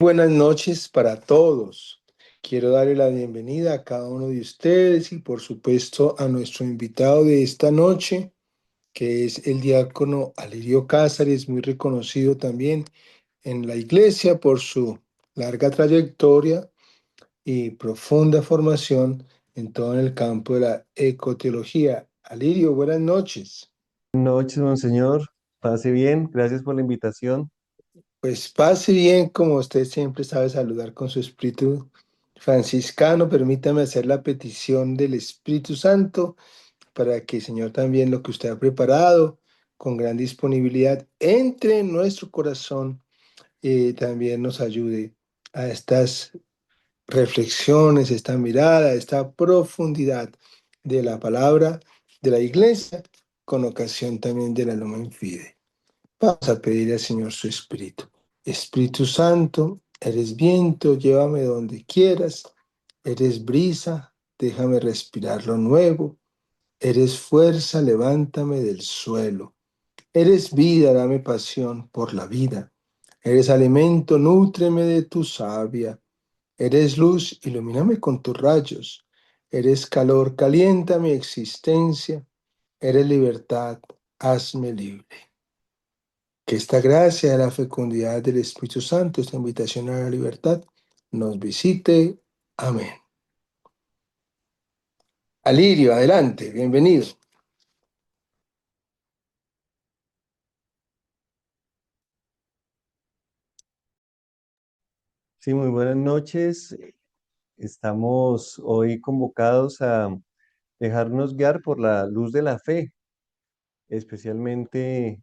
Buenas noches para todos. Quiero darle la bienvenida a cada uno de ustedes y por supuesto a nuestro invitado de esta noche, que es el diácono Alirio Cázares, muy reconocido también en la iglesia por su larga trayectoria y profunda formación en todo el campo de la ecoteología. Alirio, buenas noches. Buenas noches, monseñor. Pase bien. Gracias por la invitación. Pues pase bien, como usted siempre sabe saludar con su espíritu franciscano. Permítame hacer la petición del Espíritu Santo para que el Señor también lo que usted ha preparado con gran disponibilidad entre en nuestro corazón y también nos ayude a estas reflexiones, esta mirada, esta profundidad de la palabra de la iglesia con ocasión también de la Lumen Fide. Vamos a pedir al Señor su Espíritu. Espíritu Santo, eres viento, llévame donde quieras. Eres brisa, déjame respirar lo nuevo. Eres fuerza, levántame del suelo. Eres vida, dame pasión por la vida. Eres alimento, nútreme de tu savia. Eres luz, ilumíname con tus rayos. Eres calor, calienta mi existencia. Eres libertad, hazme libre. Que esta gracia de la fecundidad del Espíritu Santo, esta invitación a la libertad, nos visite. Amén. Alirio, adelante, bienvenido. Sí, muy buenas noches. Estamos hoy convocados a dejarnos guiar por la luz de la fe, especialmente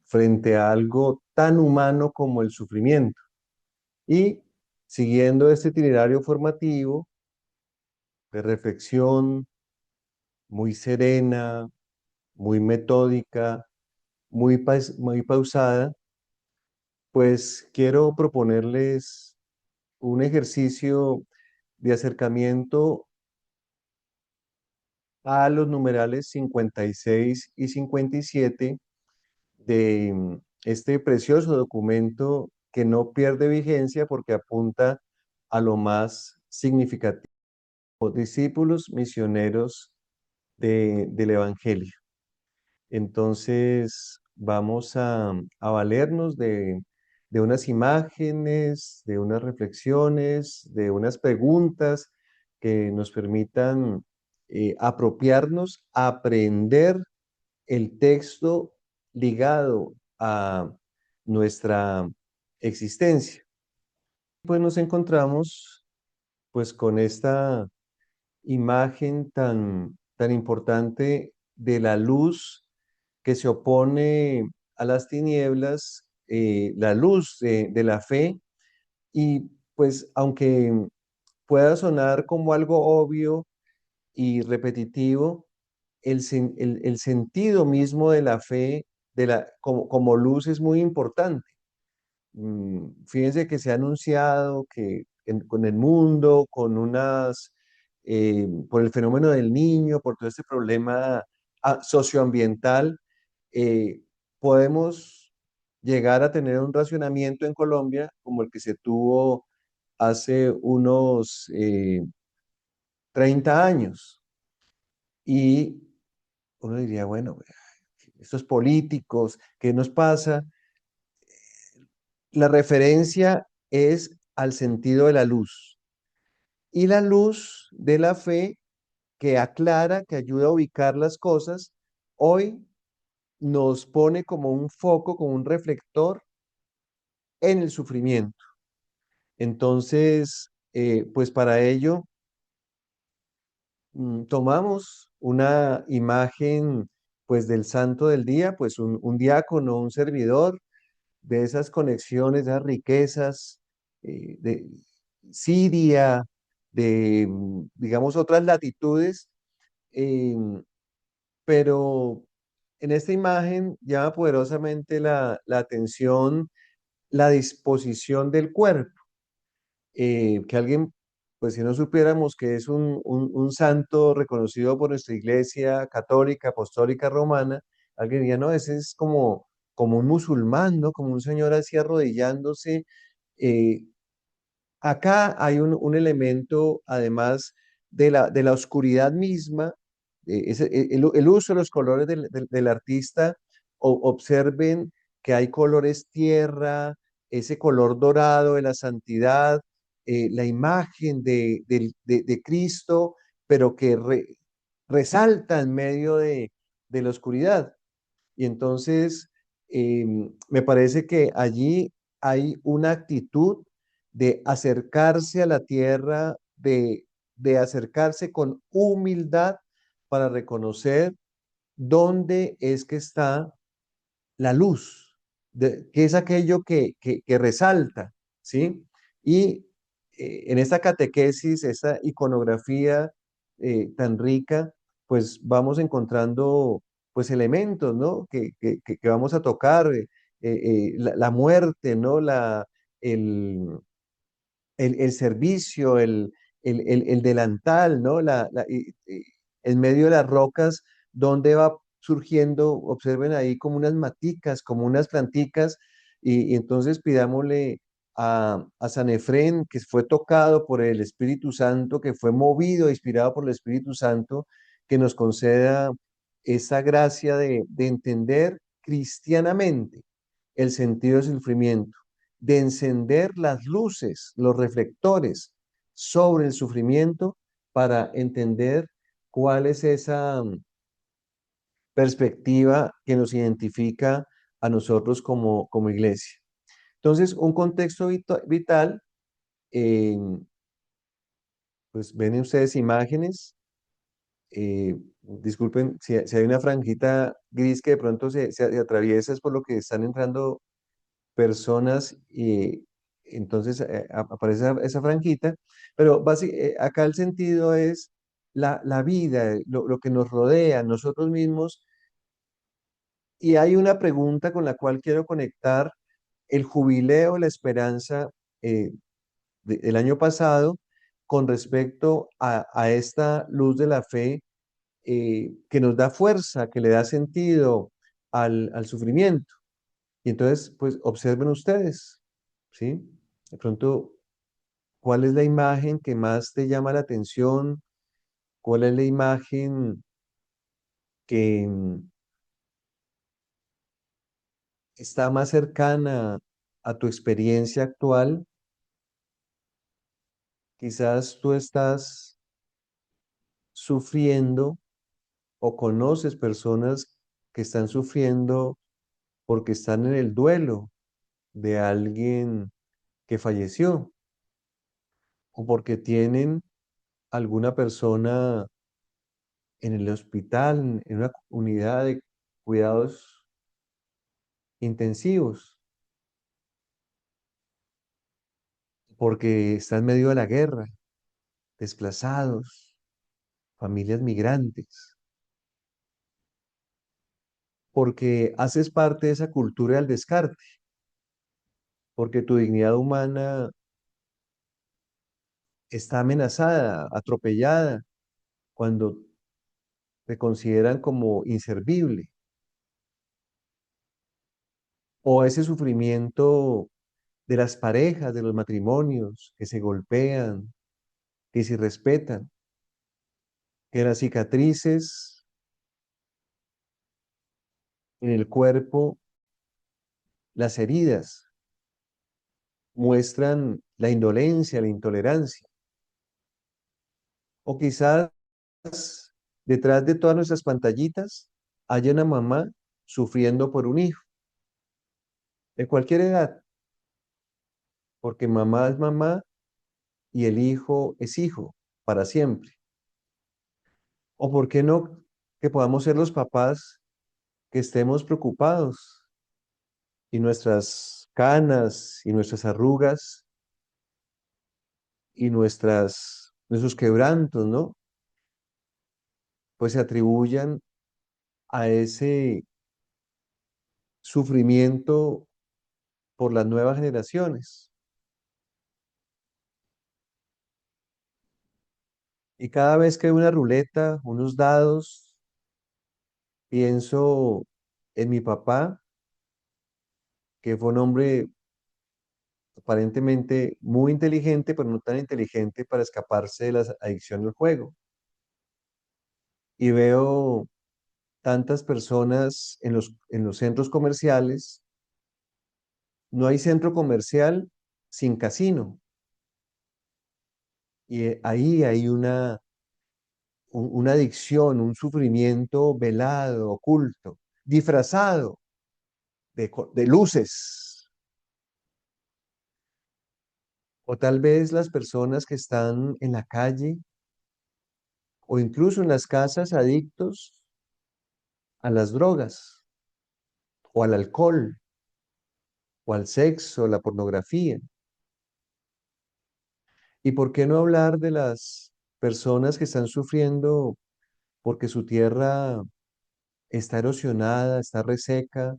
frente a algo tan humano como el sufrimiento. Y siguiendo este itinerario formativo de reflexión muy serena, muy metódica, muy pausada, pues quiero proponerles un ejercicio de acercamiento a los numerales 56 y 57 de este precioso documento que no pierde vigencia porque apunta a lo más significativo, discípulos misioneros del Evangelio. Entonces, vamos a valernos de unas imágenes, de unas reflexiones, de unas preguntas que nos permitan apropiarnos, aprender el texto ligado a nuestra existencia. Pues nos encontramos pues con esta imagen tan importante de la luz que se opone a las tinieblas, la luz de la fe, y pues aunque pueda sonar como algo obvio y repetitivo, el sentido mismo de la fe como luz es muy importante. Fíjense que se ha anunciado que con el mundo, por el fenómeno del niño, por todo este problema socioambiental, eh, podemos llegar a tener un racionamiento en Colombia como el que se tuvo hace unos 30 años. Y uno diría, bueno, estos políticos, ¿qué nos pasa? La referencia es al sentido de la luz y la luz de la fe que aclara, que ayuda a ubicar las cosas, hoy nos pone como un foco, como un reflector en el sufrimiento. Entonces, pues para ello tomamos una imagen pues del santo del día, pues un diácono, un servidor, de esas conexiones, de esas riquezas de Siria, de, digamos, otras latitudes, eh, pero en esta imagen llama poderosamente la atención la disposición del cuerpo. Que alguien, pues si no supiéramos que es un santo reconocido por nuestra iglesia católica, apostólica, romana, alguien diría, no, ese es como un musulmán, ¿no? Como un señor así arrodillándose Eh, Acá hay un elemento, además de la oscuridad misma, el uso de los colores del artista. Observen que hay colores tierra, ese color dorado de la santidad, la imagen de Cristo, pero que resalta en medio de la oscuridad. Y entonces, me parece que allí hay una actitud de acercarse a la tierra, de acercarse con humildad para reconocer dónde es que está la luz, que es aquello que resalta, ¿sí? Y en esta catequesis, esta iconografía tan rica, pues vamos encontrando pues elementos, ¿no? Que vamos a tocar, la muerte, ¿no? El, el servicio, el delantal, ¿no? En medio de las rocas, donde va surgiendo, observen ahí como unas maticas, como unas planticas, y entonces pidámosle a San Efrén, que fue tocado por el Espíritu Santo, que fue movido, inspirado por el Espíritu Santo, que nos conceda esa gracia de entender cristianamente el sentido del sufrimiento, de encender las luces, los reflectores sobre el sufrimiento para entender cuál es esa perspectiva que nos identifica a nosotros como iglesia. Entonces, un contexto vital, eh, pues ven ustedes imágenes, disculpen si hay una franjita gris que de pronto se atraviesa, es por lo que están entrando personas y entonces aparece esa franjita, pero acá el sentido es la vida, lo que nos rodea, nosotros mismos, y hay una pregunta con la cual quiero conectar el jubileo, la esperanza eh, del año pasado con respecto a esta luz de la fe que nos da fuerza, que le da sentido al sufrimiento. Y entonces, pues observen ustedes, ¿sí? De pronto, ¿cuál es la imagen que más te llama la atención? ¿Cuál es la imagen que está más cercana a tu experiencia actual? Quizás tú estás sufriendo o conoces personas que están sufriendo porque están en el duelo de alguien que falleció o porque tienen alguna persona en el hospital, en una unidad de cuidados intensivos, porque está en medio de la guerra, desplazados, familias migrantes, porque haces parte de esa cultura del descarte, porque tu dignidad humana está amenazada, atropellada, cuando te consideran como inservible, o ese sufrimiento de las parejas, de los matrimonios que se golpean, que se respetan, que las cicatrices en el cuerpo, las heridas, muestran la indolencia, la intolerancia. O quizás detrás de todas nuestras pantallitas haya una mamá sufriendo por un hijo, de cualquier edad, porque mamá es mamá y el hijo es hijo para siempre. O por qué no que podamos ser los papás que estemos preocupados y nuestras canas y nuestras arrugas y nuestros quebrantos, ¿no? Pues se atribuyan a ese sufrimiento por las nuevas generaciones. Y cada vez que hay una ruleta, unos dados, pienso en mi papá, que fue un hombre aparentemente muy inteligente, pero no tan inteligente para escaparse de la adicción al juego. Y veo tantas personas en los centros comerciales. No hay centro comercial sin casino. Y ahí hay una adicción, un sufrimiento velado, oculto, disfrazado de luces. O tal vez las personas que están en la calle o incluso en las casas adictos a las drogas o al alcohol o al sexo, a la pornografía. ¿Y por qué no hablar de las personas que están sufriendo porque su tierra está erosionada, está reseca,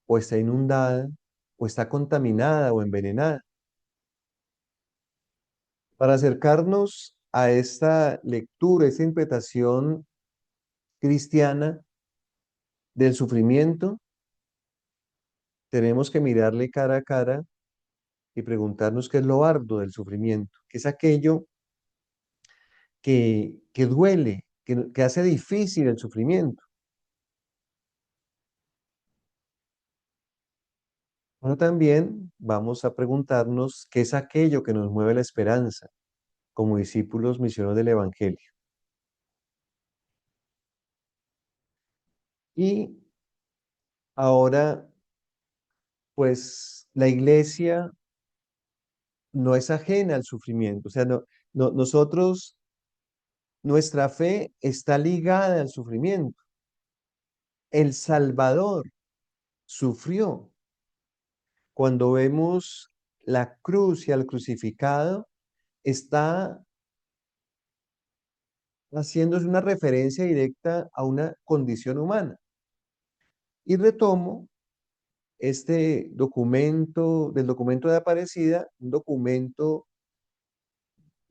o está inundada, o está contaminada o envenenada? Para acercarnos a esta lectura, esta interpretación cristiana del sufrimiento, tenemos que mirarle cara a cara y preguntarnos qué es lo arduo del sufrimiento, qué es aquello que duele, que hace difícil el sufrimiento. Bueno, también vamos a preguntarnos qué es aquello que nos mueve la esperanza como discípulos misioneros del Evangelio. Y ahora, pues la iglesia no es ajena al sufrimiento. O sea, nosotros, nuestra fe está ligada al sufrimiento. El Salvador sufrió. Cuando vemos la cruz y al crucificado, está haciéndose una referencia directa a una condición humana. Y retomo este documento, del documento de Aparecida, un documento,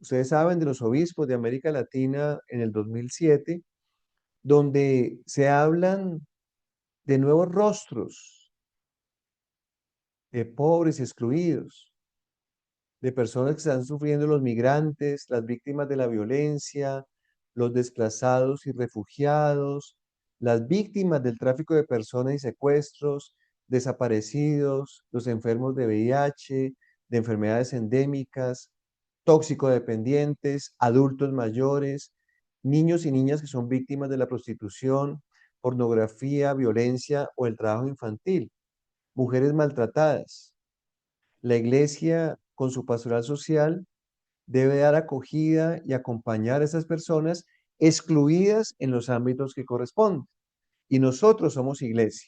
ustedes saben, de los obispos de América Latina en el 2007, donde se hablan de nuevos rostros, de pobres y excluidos, de personas que están sufriendo, los migrantes, las víctimas de la violencia, los desplazados y refugiados, las víctimas del tráfico de personas y secuestros, desaparecidos, los enfermos de VIH, de enfermedades endémicas, toxicodependientes, adultos mayores, niños y niñas que son víctimas de la prostitución, pornografía, violencia o el trabajo infantil, mujeres maltratadas. La iglesia, con su pastoral social, debe dar acogida y acompañar a esas personas excluidas en los ámbitos que corresponden. Y nosotros somos iglesia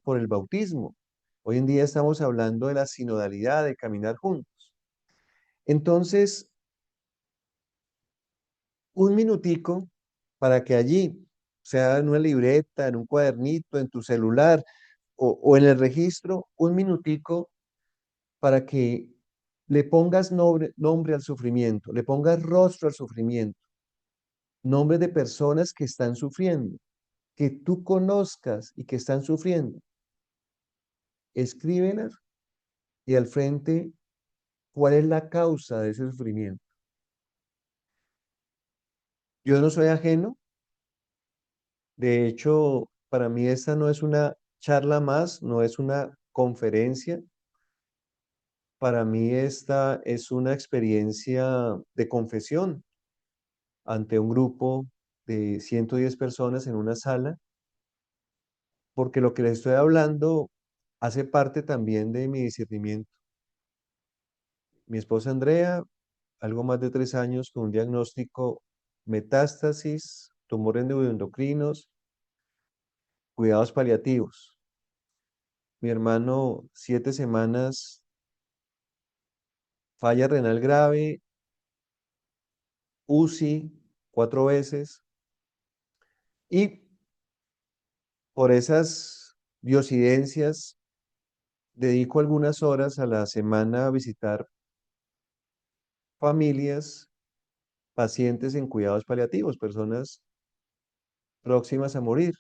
por el bautismo. Hoy en día estamos hablando de la sinodalidad, de caminar juntos. Entonces, un minutico para que allí, sea en una libreta, en un cuadernito, en tu celular o en el registro, un minutico para que le pongas nombre al sufrimiento, le pongas rostro al sufrimiento, nombre de personas que están sufriendo, que tú conozcas y que están sufriendo. Escríbelas y al frente, ¿cuál es la causa de ese sufrimiento? Yo no soy ajeno. De hecho, para mí esta no es una charla más, no es una conferencia. Para mí esta es una experiencia de confesión ante un grupo de 110 personas en una sala, porque lo que les estoy hablando hace parte también de mi discernimiento. Mi esposa Andrea, algo más de 3 años con un diagnóstico metástasis, tumores neuroendocrinos, cuidados paliativos. Mi hermano, 7 semanas, falla renal grave, UCI 4 veces, y por esas diosidencias dedico algunas horas a la semana a visitar familias, pacientes en cuidados paliativos, personas próximas a morir.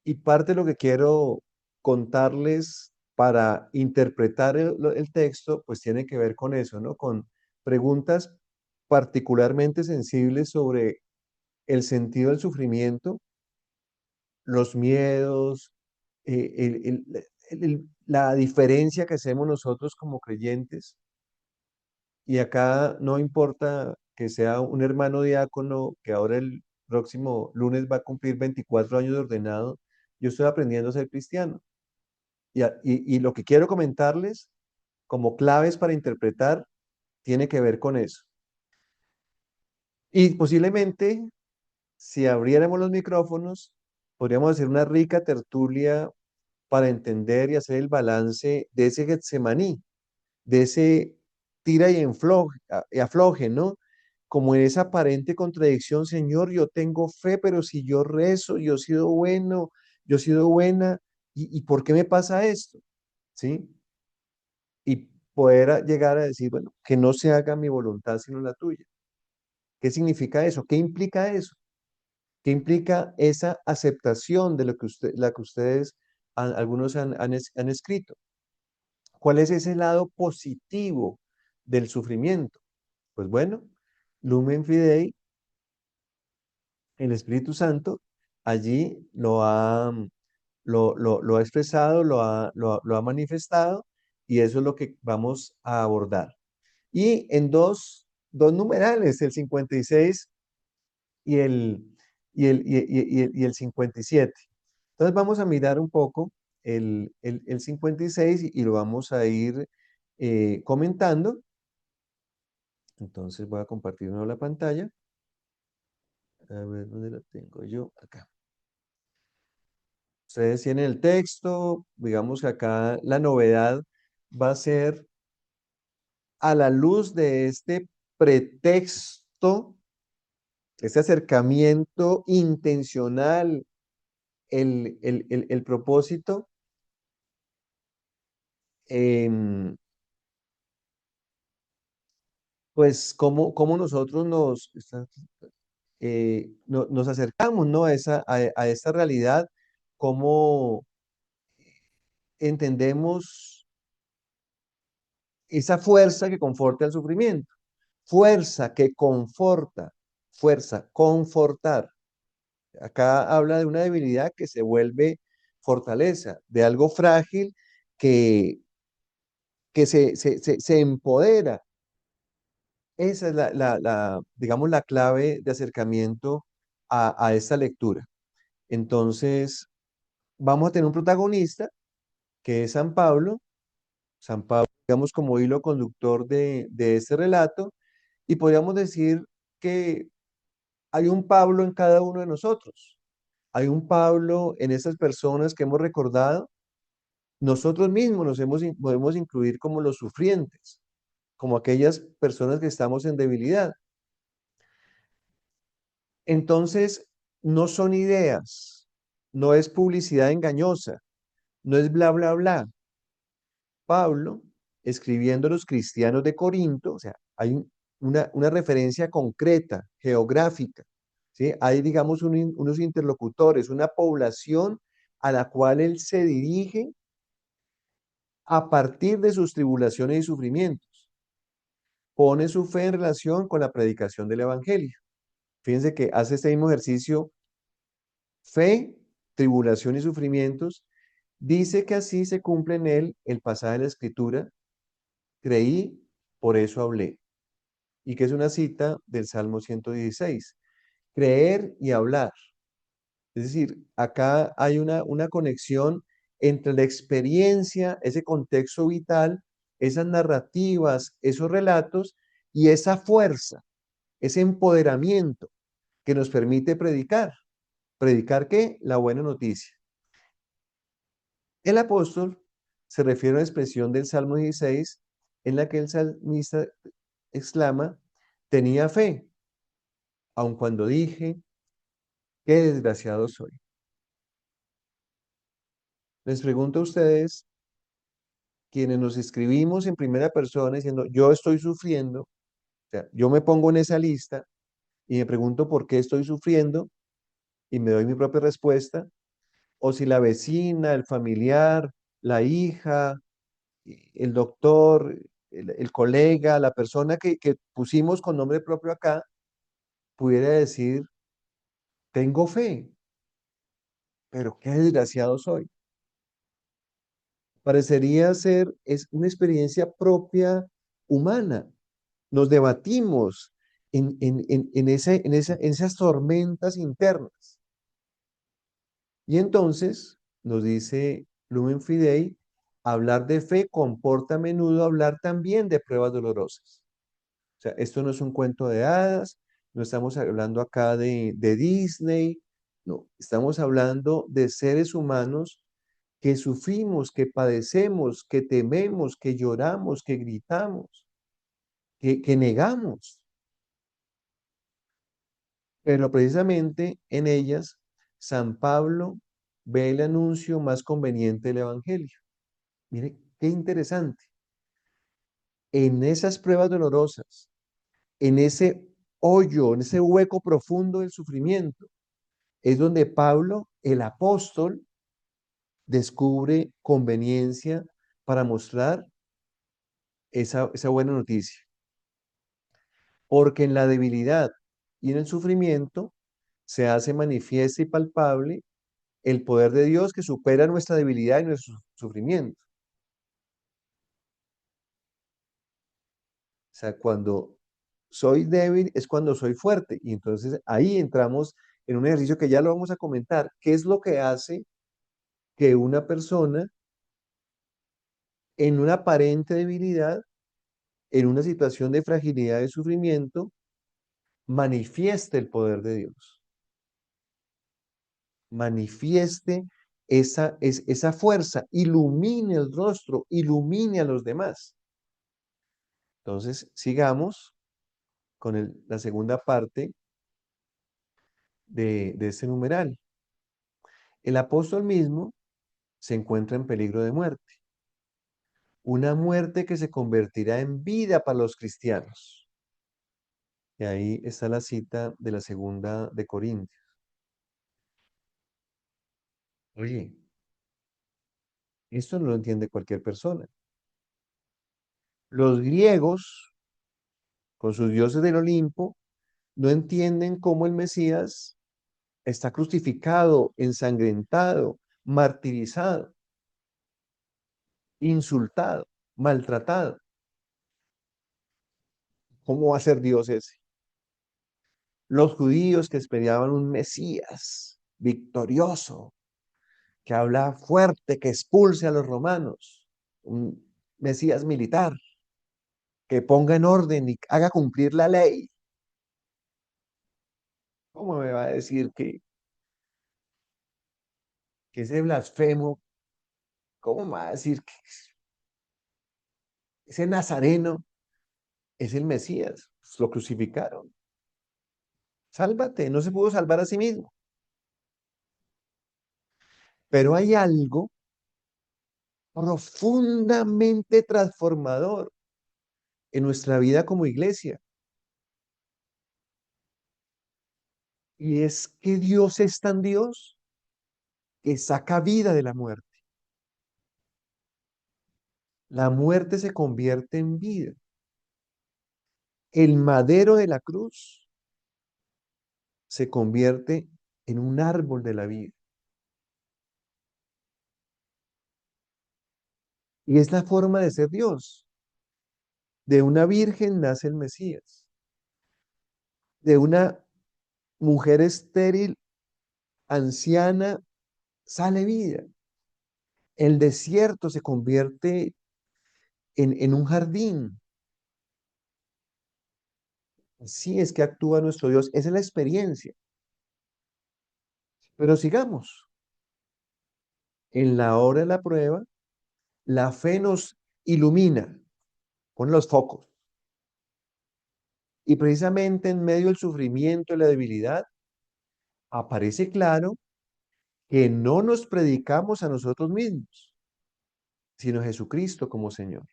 Y parte de lo que quiero contarles para interpretar el texto, pues tiene que ver con eso, ¿no? Con preguntas particularmente sensibles sobre el sentido del sufrimiento, los miedos, la diferencia que hacemos nosotros como creyentes. Y acá no importa que sea un hermano diácono que ahora el próximo lunes va a cumplir 24 años de ordenado, yo estoy aprendiendo a ser cristiano. Y lo que quiero comentarles como claves para interpretar tiene que ver con eso. Y posiblemente, si abriéramos los micrófonos, podríamos hacer una rica tertulia para entender y hacer el balance de ese Getsemaní, de ese tira y afloje, ¿no? Como en esa aparente contradicción, Señor, yo tengo fe, pero si yo rezo, yo he sido bueno, yo he sido buena, y por qué me pasa esto? ¿Sí? Y poder llegar a decir, bueno, que no se haga mi voluntad sino la tuya. ¿Qué significa eso? ¿Qué implica eso? ¿Qué implica esa aceptación de lo que la que ustedes, algunos han escrito? ¿Cuál es ese lado positivo del sufrimiento? Pues bueno, Lumen Fidei, el Espíritu Santo, allí lo ha expresado, lo ha manifestado, y eso es lo que vamos a abordar. Y en dos numerales, el 56 y el 57. Entonces vamos a mirar un poco el 56 y lo vamos a ir comentando. Entonces voy a compartir de nuevo la pantalla. A ver dónde la tengo yo. Acá. Ustedes tienen el texto. Digamos que acá la novedad va a ser a la luz de este pretexto, este acercamiento intencional, el propósito, em, pues cómo nosotros nos acercamos, ¿no? A esta realidad, cómo entendemos esa fuerza que conforta el sufrimiento, fuerza que conforta, fuerza, confortar. Acá habla de una debilidad que se vuelve fortaleza, de algo frágil que, que se empodera. Esa es digamos, la clave de acercamiento a esta lectura. Entonces, vamos a tener un protagonista que es San Pablo. San Pablo, digamos, como hilo conductor de este relato, y podríamos decir que hay un Pablo en cada uno de nosotros. Hay un Pablo en esas personas que hemos recordado. Nosotros mismos podemos incluir como los sufrientes, como aquellas personas que estamos en debilidad. Entonces, no son ideas, no es publicidad engañosa, no es bla, bla, bla. Pablo, escribiendo a los cristianos de Corinto, o sea, hay una referencia concreta, geográfica, ¿sí? Hay, digamos, unos interlocutores, una población a la cual él se dirige a partir de sus tribulaciones y sufrimientos. Pone su fe en relación con la predicación del Evangelio. Fíjense que hace este mismo ejercicio, fe, tribulación y sufrimientos. Dice que así se cumple en él el pasaje de la Escritura: creí, por eso hablé. Y que es una cita del Salmo 116. Creer y hablar. Es decir, acá hay una conexión entre la experiencia, ese contexto vital, esas narrativas, esos relatos y esa fuerza, ese empoderamiento que nos permite predicar. ¿Predicar qué? La buena noticia. El apóstol se refiere a una expresión del Salmo 16 en la que el salmista exclama: tenía fe, aun cuando dije, qué desgraciado soy. Les pregunto a ustedes, quienes nos escribimos en primera persona diciendo, yo estoy sufriendo, o sea, yo me pongo en esa lista y me pregunto por qué estoy sufriendo y me doy mi propia respuesta, o si la vecina, el familiar, la hija, el doctor, el colega, la persona que pusimos con nombre propio acá, pudiera decir, tengo fe, pero qué desgraciado soy. Parecería ser, es una experiencia propia humana. Nos debatimos en esas tormentas internas. Y entonces, nos dice Lumen Fidei, hablar de fe comporta a menudo hablar también de pruebas dolorosas. O sea, esto no es un cuento de hadas, no estamos hablando acá de Disney, no, estamos hablando de seres humanos que sufrimos, que padecemos, que tememos, que lloramos, que gritamos, que negamos. Pero precisamente en ellas, San Pablo ve el anuncio más conveniente del Evangelio. Mire, qué interesante. En esas pruebas dolorosas, en ese hoyo, en ese hueco profundo del sufrimiento, es donde Pablo, el apóstol, descubre conveniencia para mostrar esa buena noticia. Porque en la debilidad y en el sufrimiento se hace manifiesta y palpable el poder de Dios que supera nuestra debilidad y nuestro sufrimiento. O sea, cuando soy débil es cuando soy fuerte. Y entonces ahí entramos en un ejercicio que ya lo vamos a comentar. ¿Qué es lo que hace que una persona en una aparente debilidad, en una situación de fragilidad y sufrimiento, manifieste el poder de Dios? Manifieste esa fuerza, ilumine el rostro, ilumine a los demás. Entonces, sigamos con la segunda parte de este numeral. El apóstol mismo se encuentra en peligro de muerte, una muerte que se convertirá en vida para los cristianos. Y ahí está la cita de la segunda de Corintios. Oye, esto no lo entiende cualquier persona. Los griegos, con sus dioses del Olimpo, no entienden cómo el Mesías está crucificado, ensangrentado, martirizado, insultado, maltratado. ¿Cómo va a ser Dios ese? Los judíos que esperaban un Mesías victorioso, que habla fuerte, que expulse a los romanos, un Mesías militar, que ponga en orden y haga cumplir la ley. ¿Cómo me va a decir que ese blasfemo, cómo me va a decir que ese nazareno es el Mesías? Pues lo crucificaron. Sálvate, no se pudo salvar a sí mismo. Pero hay algo profundamente transformador en nuestra vida como iglesia. Y es que Dios es tan Dios que saca vida de la muerte. La muerte se convierte en vida. El madero de la cruz se convierte en un árbol de la vida. Y es la forma de ser Dios. De una virgen nace el Mesías. De una mujer estéril, anciana, sale vida. El desierto se convierte en un jardín. Así es que actúa nuestro Dios. Esa es la experiencia. Pero sigamos. En la hora de la prueba, la fe nos ilumina, pone los focos. Y precisamente en medio del sufrimiento y la debilidad, aparece claro que no nos predicamos a nosotros mismos, sino a Jesucristo como Señor.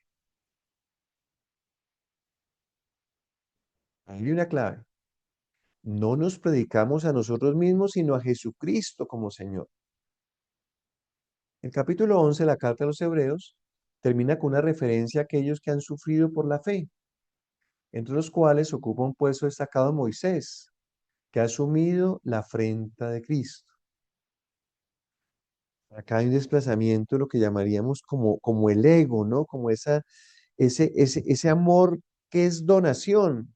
Hay una clave. No nos predicamos a nosotros mismos, sino a Jesucristo como Señor. El capítulo 11 de la carta a los Hebreos termina con una referencia a aquellos que han sufrido por la fe, entre los cuales ocupa un puesto destacado Moisés, que ha asumido la afrenta de Cristo. Acá hay un desplazamiento de lo que llamaríamos como el ego, ¿no? Como ese amor que es donación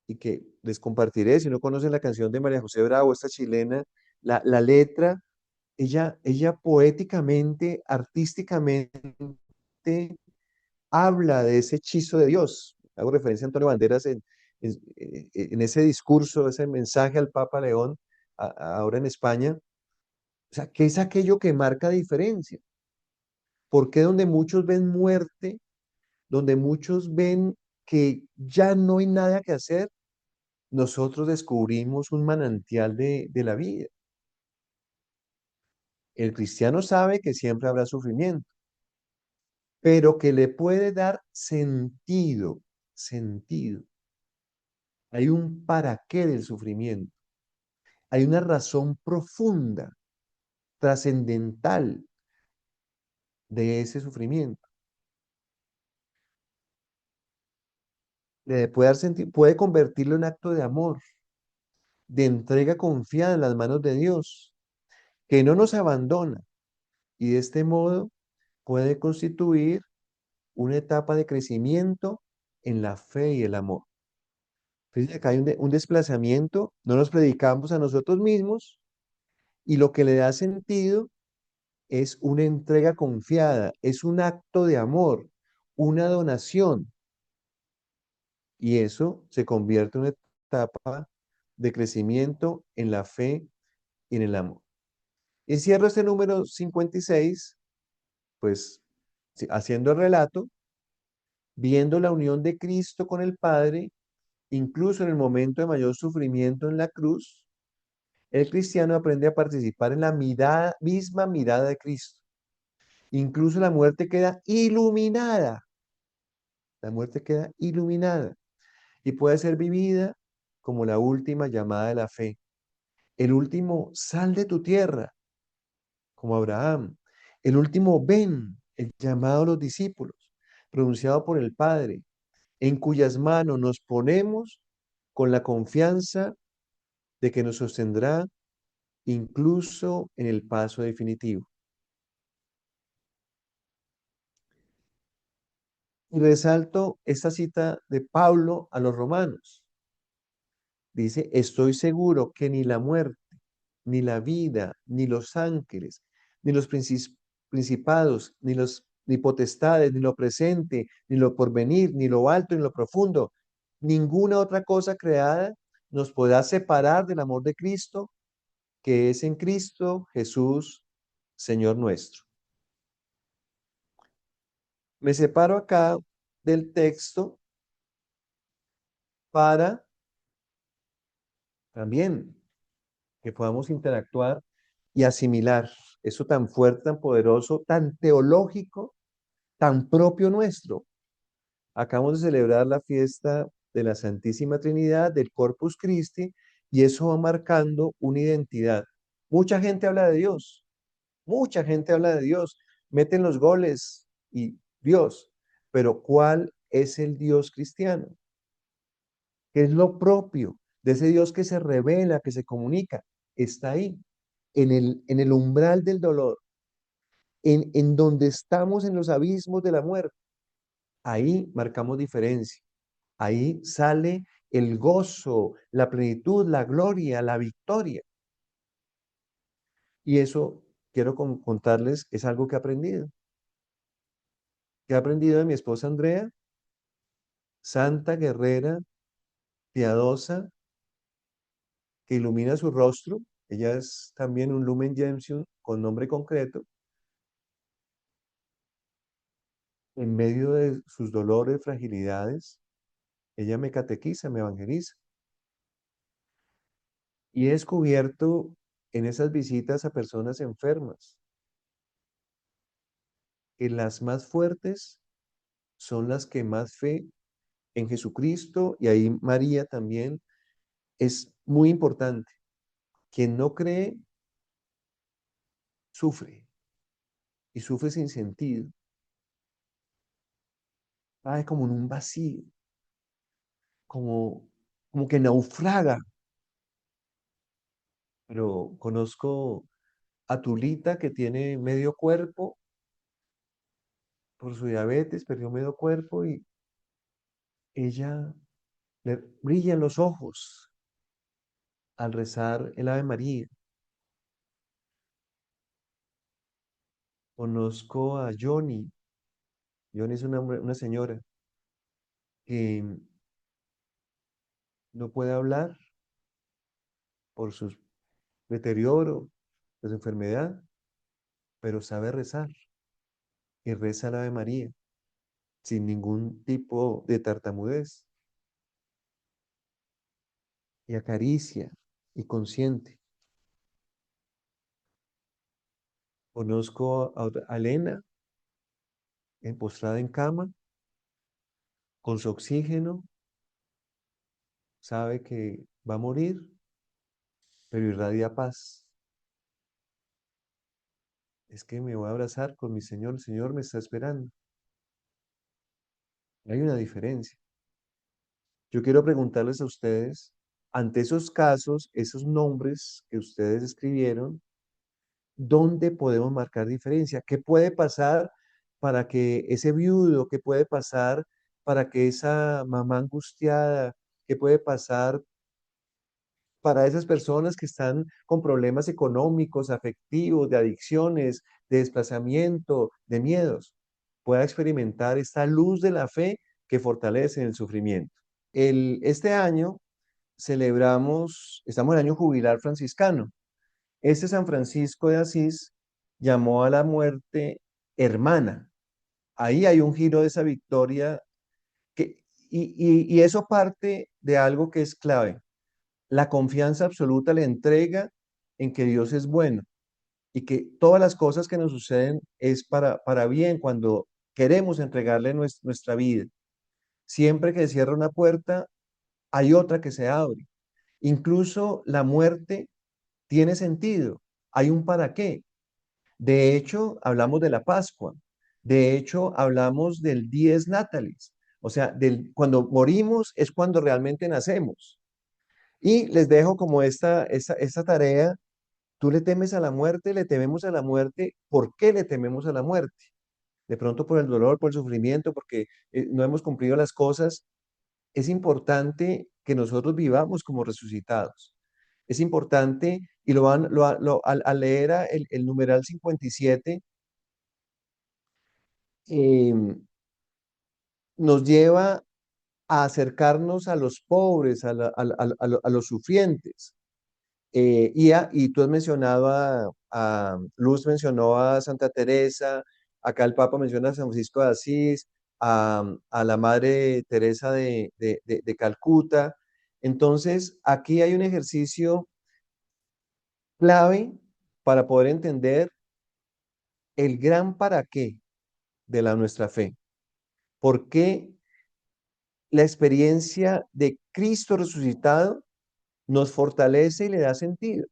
y que les compartiré, si no conocen la canción de María José Bravo, esta chilena, la letra, ella poéticamente, artísticamente, habla de ese hechizo de Dios. Hago referencia a Antonio Banderas en ese discurso, ese mensaje al Papa León, ahora en España. O sea, ¿qué es aquello que marca diferencia? ¿Por qué donde muchos ven muerte, donde muchos ven que ya no hay nada que hacer, nosotros descubrimos un manantial de la vida? El cristiano sabe que siempre habrá sufrimiento, pero que le puede dar sentido, sentido. Hay un para qué del sufrimiento. Hay una razón profunda, trascendental de ese sufrimiento. Le puede dar sentido, puede convertirlo en acto de amor, de entrega confiada en las manos de Dios, que no nos abandona y de este modo puede constituir una etapa de crecimiento en la fe y el amor. Fíjense, acá hay un desplazamiento, no nos predicamos a nosotros mismos y lo que le da sentido es una entrega confiada, es un acto de amor, una donación y eso se convierte en una etapa de crecimiento en la fe y en el amor. Y cierro este número 56, pues sí, haciendo el relato, viendo la unión de Cristo con el Padre, incluso en el momento de mayor sufrimiento en la cruz, el cristiano aprende a participar en la misma mirada de Cristo. Incluso la muerte queda iluminada y puede ser vivida como la última llamada de la fe, el último sal de tu tierra, como Abraham, el último ven, el llamado a los discípulos, pronunciado por el Padre, en cuyas manos nos ponemos con la confianza de que nos sostendrá incluso en el paso definitivo. Y resalto esta cita de Pablo a los romanos. Dice, estoy seguro que ni la muerte, ni la vida, ni los ángeles, ni los principados, ni potestades, ni lo presente, ni lo porvenir, ni lo alto, ni lo profundo, ninguna otra cosa creada nos podrá separar del amor de Cristo, que es en Cristo Jesús, Señor nuestro. Me separo acá del texto para también que podamos interactuar y asimilar eso tan fuerte, tan poderoso, tan teológico, tan propio nuestro. Acabamos de celebrar la fiesta de la Santísima Trinidad, del Corpus Christi, y eso va marcando una identidad. Mucha gente habla de Dios, mucha gente habla de Dios, meten los goles y Dios, pero ¿cuál es el Dios cristiano? ¿Qué es lo propio de ese Dios que se revela, que se comunica? Está ahí, en el umbral del dolor, en donde estamos en los abismos de la muerte. Ahí marcamos diferencia. Ahí sale el gozo, la plenitud, la gloria, la victoria. Y eso quiero contarles, es algo que he aprendido. Que he aprendido de mi esposa Andrea, santa, guerrera, piadosa, que ilumina su rostro. Ella es también un Lumen Gentium con nombre concreto. En medio de sus dolores, fragilidades, ella me catequiza, me evangeliza. Y he descubierto en esas visitas a personas enfermas que las más fuertes son las que más fe en Jesucristo y ahí María también es muy importante. Quien no cree, sufre. y sufre sin sentido, cae como en un vacío, como, como que naufraga. Pero conozco a Tulita que tiene medio cuerpo por su diabetes, perdió medio cuerpo y ella le brillan los ojos al rezar el Ave María. Conozco a Johnny. Johnny es una señora que no puede hablar por su deterioro, de su enfermedad, pero sabe rezar y reza el Ave María sin ningún tipo de tartamudez y acaricia y consiente. Conozco a Elena postrada en cama con su oxígeno, sabe que va a morir, pero irradia paz. Es que me voy a abrazar con mi Señor, el Señor me está esperando. Hay una diferencia. Yo quiero preguntarles a ustedes, ante esos casos, esos nombres que ustedes escribieron, ¿dónde podemos marcar diferencia? ¿Qué puede pasar para que ese viudo, qué puede pasar para que esa mamá angustiada, qué puede pasar para esas personas que están con problemas económicos, afectivos, de adicciones, de desplazamiento, de miedos, pueda experimentar esta luz de la fe que fortalece en el sufrimiento? Este año estamos en el año jubilar franciscano. Este San Francisco de Asís llamó a la muerte hermana. Ahí hay un giro de esa victoria que, y eso parte de algo que es clave. La confianza absoluta, la entrega en que Dios es bueno y que todas las cosas que nos suceden es para bien cuando queremos entregarle nuestra vida. Siempre que cierra una puerta, hay otra que se abre. Incluso la muerte tiene sentido, hay un para qué. De hecho, hablamos de la Pascua, de hecho, hablamos del dies natalis, o sea, cuando morimos es cuando realmente nacemos. Y les dejo como esta tarea, tú le temes a la muerte, le tememos a la muerte, ¿por qué le tememos a la muerte? De pronto por el dolor, por el sufrimiento, porque no hemos cumplido las cosas. Es importante que nosotros vivamos como resucitados. Es importante, y al leer el numeral 57, eh, nos lleva a acercarnos a los pobres, a los sufrientes. Y tú has mencionado Luz mencionó a Santa Teresa, acá el Papa menciona a San Francisco de Asís, a la Madre Teresa de Calcuta. Entonces, aquí hay un ejercicio clave para poder entender el gran para qué de nuestra fe. ¿Por qué la experiencia de Cristo resucitado nos fortalece y le da sentido?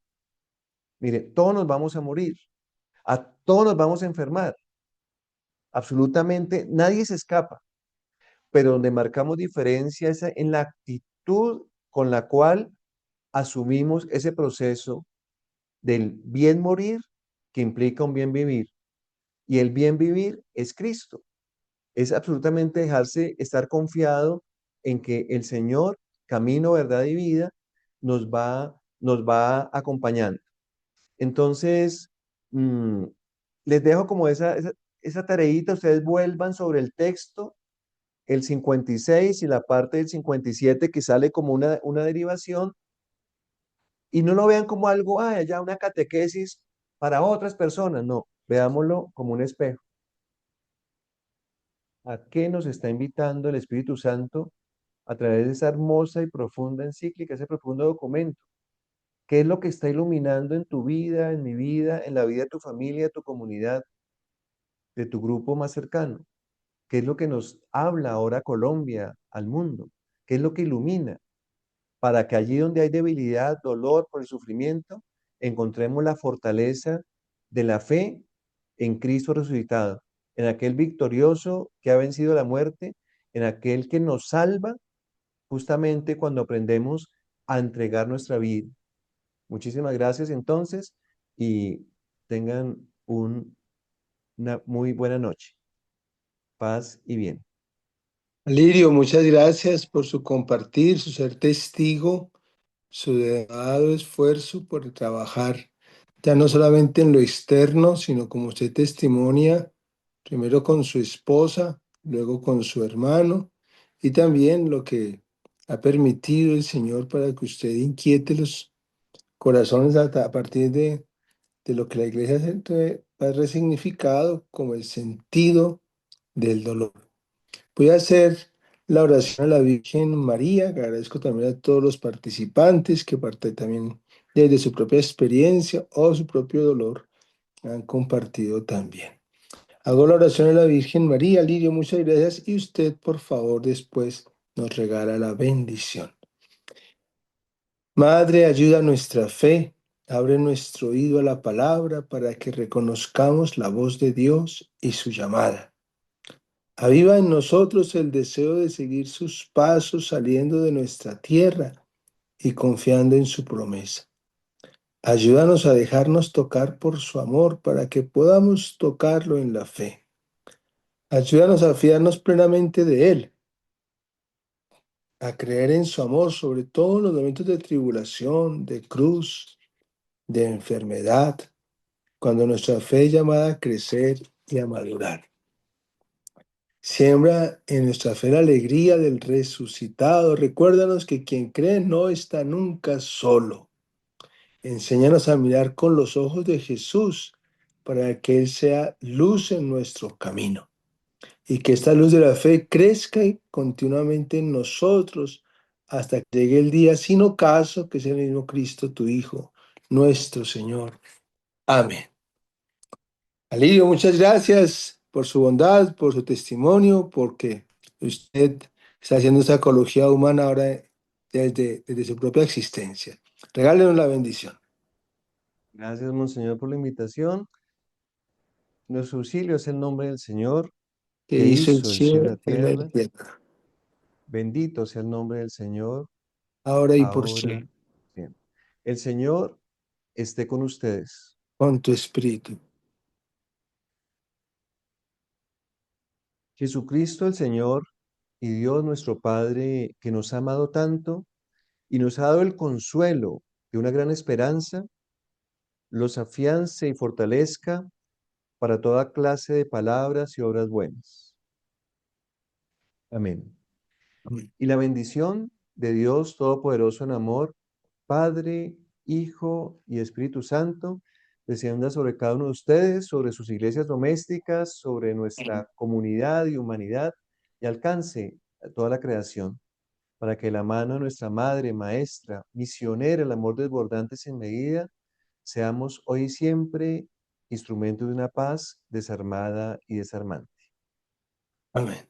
Mire, todos nos vamos a morir, a todos nos vamos a enfermar, absolutamente nadie se escapa, pero donde marcamos diferencia es en la actitud con la cual asumimos ese proceso del bien morir que implica un bien vivir. Y el bien vivir es Cristo. Es absolutamente dejarse estar confiado en que el Señor, camino, verdad y vida, nos va acompañando. Entonces, mm, les dejo como esa tareita, ustedes vuelvan sobre el texto, el 56 y la parte del 57 que sale como una derivación, y no lo vean como algo, ya una catequesis para otras personas, no, veámoslo como un espejo. ¿A qué nos está invitando el Espíritu Santo a través de esa hermosa y profunda encíclica, ese profundo documento? ¿Qué es lo que está iluminando en tu vida, en mi vida, en la vida de tu familia, de tu comunidad, de tu grupo más cercano? ¿Qué es lo que nos habla ahora a Colombia, al mundo? ¿Qué es lo que ilumina? Para que allí donde hay debilidad, dolor por el sufrimiento, encontremos la fortaleza de la fe en Cristo resucitado, en aquel victorioso que ha vencido la muerte, en aquel que nos salva justamente cuando aprendemos a entregar nuestra vida. Muchísimas gracias entonces y tengan una muy buena noche. Paz y bien. Lirio, muchas gracias por su compartir, su ser testigo, su dedicado esfuerzo por trabajar ya no solamente en lo externo, sino como usted testimonia, primero con su esposa, luego con su hermano, y también lo que ha permitido el Señor para que usted inquiete los corazones a partir de lo que la iglesia ha resignificado como el sentido del dolor. Voy a hacer la oración a la Virgen María. Agradezco también a todos los participantes que parte también desde su propia experiencia o su propio dolor han compartido también. Hago la oración a la Virgen María. Lirio, muchas gracias. Y usted, por favor, después nos regala la bendición. Madre, ayuda a nuestra fe. Abre nuestro oído a la palabra para que reconozcamos la voz de Dios y su llamada. Aviva en nosotros el deseo de seguir sus pasos saliendo de nuestra tierra y confiando en su promesa. Ayúdanos a dejarnos tocar por su amor para que podamos tocarlo en la fe. Ayúdanos a fiarnos plenamente de Él, a creer en su amor, sobre todo en los momentos de tribulación, de cruz, de enfermedad, cuando nuestra fe es llamada a crecer y a madurar. Siembra en nuestra fe la alegría del resucitado. Recuérdanos que quien cree no está nunca solo. Enséñanos a mirar con los ojos de Jesús para que Él sea luz en nuestro camino y que esta luz de la fe crezca continuamente en nosotros hasta que llegue el día sin ocaso, que es el mismo Cristo, tu Hijo, nuestro Señor. Amén. Alirio, muchas gracias por su bondad, por su testimonio, porque usted está haciendo esa ecología humana ahora desde su propia existencia. Regálenos la bendición. Gracias, Monseñor, por la invitación. Nuestro auxilio es el nombre del Señor Que que hizo el hizo el cielo y cielo la y la tierra. tierra, Bendito sea el nombre del Señor, ahora y por ahora, siempre, siempre. El Señor esté con ustedes. con tu espíritu. Jesucristo el Señor y Dios nuestro Padre, que nos ha amado tanto y nos ha dado el consuelo de una gran esperanza, los afiance y fortalezca para toda clase de palabras y obras buenas. Amén. Amén. Y la bendición de Dios Todopoderoso en amor, Padre, Hijo y Espíritu Santo, descienda sobre cada uno de ustedes, sobre sus iglesias domésticas, sobre nuestra comunidad y humanidad, y alcance a toda la creación, para que la mano de nuestra Madre, Maestra, misionera, el amor desbordante sin medida, seamos hoy y siempre instrumentos de una paz desarmada y desarmante. Amén.